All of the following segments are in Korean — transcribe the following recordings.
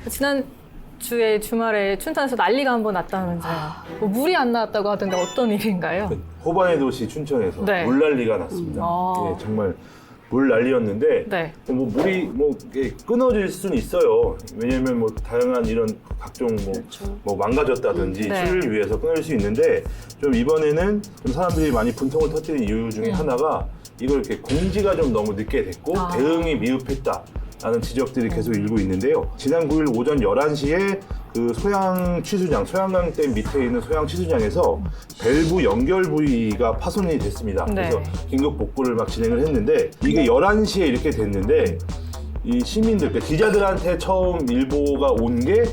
지난주에 주말에 춘천에서 난리가 한번 났다면서요. 뭐 물이 안 나왔다고 하던데 어떤 일인가요? 호반의 도시 춘천에서 네. 물난리가 났습니다. 예, 정말 물 난리였는데 네. 뭐 물이 뭐 이렇게 끊어질 수는 있어요. 왜냐하면 뭐 다양한 이런 각종 뭐 망가졌다든지 네. 추위를 위해서 끊을 수 있는데 좀 이번에는 좀 사람들이 많이 분통을 터뜨린 이유 중에 하나가 이걸 이렇게 공지가 좀 너무 늦게 됐고 대응이 미흡했다. 라는 지적들이 계속 일고 있는데요. 지난 9일 오전 11시에 그 소양 취수장, 소양강댐 밑에 있는 소양 취수장에서 밸브 연결 부위가 파손이 됐습니다. 네. 그래서 긴급 복구를 막 진행을 했는데 이게 11시에 이렇게 됐는데 이 시민들, 그러니까 기자들한테 처음 일보가 온 게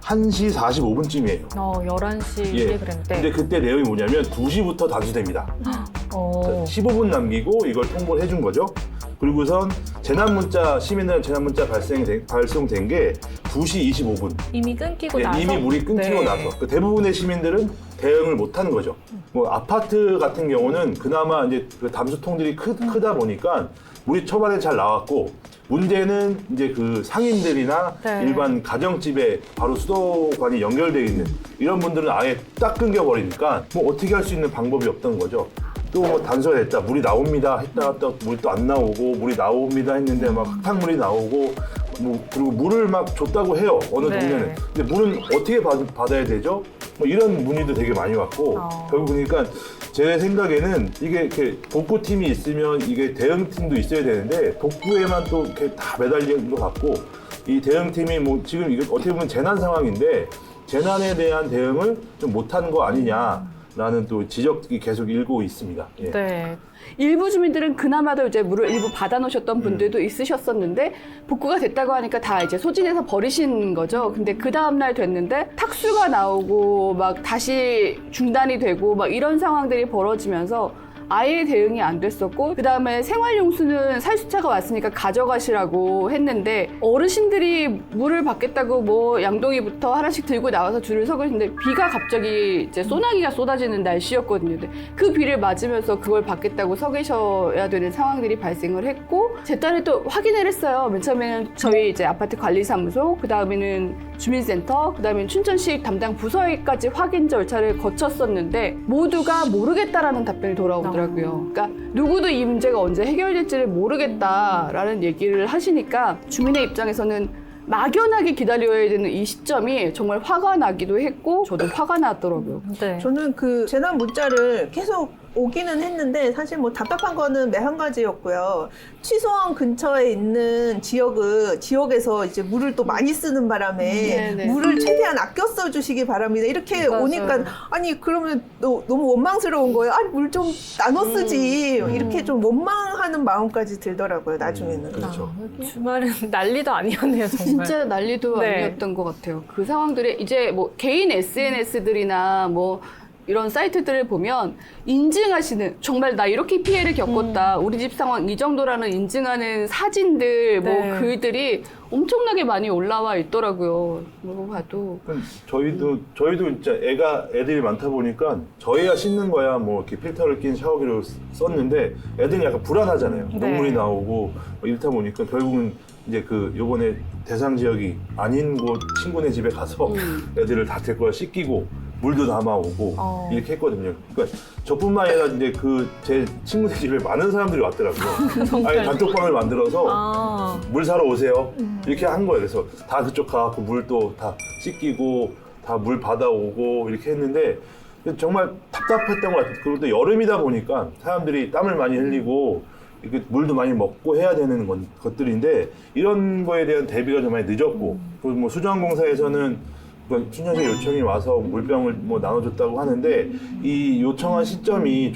1시 45분쯤이에요. 11시에 예. 그랬는데. 근데 그때 내용이 뭐냐면 2시부터 단수됩니다. 15분 남기고 이걸 통보를 해준 거죠. 그리고선 시민들 재난 문자 발송된 게 2시 25분. 이미 끊기고 예, 나서? 이미 물이 끊기고 네. 나서. 그 대부분의 시민들은 대응을 못 하는 거죠. 뭐 아파트 같은 경우는 그나마 이제 그 담수통들이 크다 보니까 물이 초반에 잘 나왔고, 문제는 이제 그 상인들이나 네. 일반 가정집에 바로 수도관이 연결되어 있는 이런 분들은 아예 딱 끊겨버리니까 뭐 어떻게 할 수 있는 방법이 없던 거죠. 또 뭐 단서가 됐다, 물이 나옵니다 했다가 또 물이 또 안 나오고, 물이 나옵니다 했는데 막 흙탕물이 나오고, 뭐 그리고 물을 막 줬다고 해요, 어느 네. 동네는. 근데 물은 어떻게 받아야 되죠? 뭐 이런 문의도 되게 많이 왔고, 결국 보니까 제 생각에는 이게 이렇게 복구팀이 있으면 이게 대응팀도 있어야 되는데 복구에만 또 이렇게 다 매달린 것 같고, 이 대응팀이 뭐 지금 이게 어떻게 보면 재난 상황인데 재난에 대한 대응을 좀 못한 거 아니냐라는 또 지적이 계속 일고 있습니다. 예. 네. 일부 주민들은 그나마도 이제 물을 일부 받아놓으셨던 분들도 있으셨었는데 복구가 됐다고 하니까 다 이제 소진해서 버리신 거죠. 근데 그 다음날 됐는데 탁수가 나오고 막 다시 중단이 되고 막 이런 상황들이 벌어지면서 아예 대응이 안 됐었고, 그 다음에 생활용수는 살수차가 왔으니까 가져가시라고 했는데 어르신들이 물을 받겠다고 뭐 양동이부터 하나씩 들고 나와서 줄을 서고 있는데 비가 갑자기 이제 소나기가 쏟아지는 날씨였거든요. 근데 그 비를 맞으면서 그걸 받겠다고 서 계셔야 되는 상황들이 발생을 했고, 제 딸이 또 확인을 했어요. 맨 처음에는 저희 이제 아파트 관리사무소, 그 다음에는 주민센터, 그 다음에는 춘천시 담당 부서에까지 확인 절차를 거쳤었는데 모두가 모르겠다라는 답변이 돌아오더라고요. 그러니까 누구도 이 문제가 언제 해결될지를 모르겠다라는 얘기를 하시니까 주민의 입장에서는 막연하게 기다려야 되는 이 시점이 정말 화가 나기도 했고 저도 화가 났더라고요. 네. 저는 그 재난 문자를 계속 오기는 했는데 사실 뭐 답답한 거는 매 한 가지였고요. 취소원 근처에 있는 지역에서 이제 물을 또 많이 쓰는 바람에 네네. 물을 최대한 아껴 써주시기 바랍니다. 이렇게 맞아요. 오니까 아니 그러면 너무 원망스러운 거예요. 아니 물 좀 나눠 쓰지. 이렇게 좀 원망하는 마음까지 들더라고요. 나중에는. 그렇죠. 주말은 난리도 아니었네요, 정말. 진짜 난리도 네. 아니었던 것 같아요. 그 상황들이 이제 뭐 개인 SNS들이나 뭐 이런 사이트들을 보면 인증하시는, 정말 나 이렇게 피해를 겪었다, 우리 집 상황 이 정도라는 인증하는 사진들, 네. 뭐 글들이 엄청나게 많이 올라와 있더라고요. 뭐 봐도. 저희도 진짜 애들이 많다 보니까 저희야 씻는 거야 뭐 이렇게 필터를 낀 샤워기로 썼는데 애들이 약간 불안하잖아요. 네. 녹물이 나오고 뭐 이렇다 보니까 결국은 이제 그 요번에 대상 지역이 아닌 곳 친구네 집에 가서 애들을 다 데리고 씻기고 물도 담아오고 이렇게 했거든요. 그러니까 저뿐만 아니라 이제 그 제 친구네 집에 많은 사람들이 왔더라고요. 아예 단톡방을 만들어서 물 사러 오세요. 이렇게 한 거예요. 그래서 다 그쪽 가갖고 물도 다 씻기고 다 물 받아오고 이렇게 했는데 정말 답답했던 것 같아요. 그리고 또 여름이다 보니까 사람들이 땀을 많이 흘리고 이렇게 물도 많이 먹고 해야 되는 것들인데 이런 거에 대한 대비가 좀 많이 늦었고, 그리고 뭐 수정공사에서는 춘천시 요청이 와서 물병을 뭐 나눠줬다고 하는데 이 요청한 시점이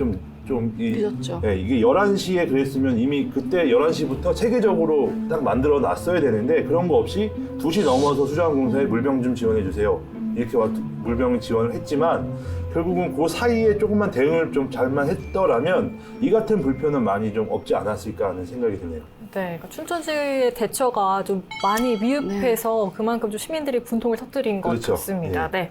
늦었죠. 예, 이게 11시에 그랬으면 이미 그때 11시부터 체계적으로 딱 만들어 놨어야 되는데 그런 거 없이 2시 넘어서 수정공사에 물병 좀 지원해 주세요. 이렇게 물병 지원을 했지만 결국은 그 사이에 조금만 대응을 좀 잘만 했더라면 이 같은 불편은 많이 좀 없지 않았을까 하는 생각이 드네요. 네, 그러니까 춘천시의 대처가 좀 많이 미흡해서 그만큼 좀 시민들이 분통을 터뜨린 것 그렇죠. 같습니다. 예. 네.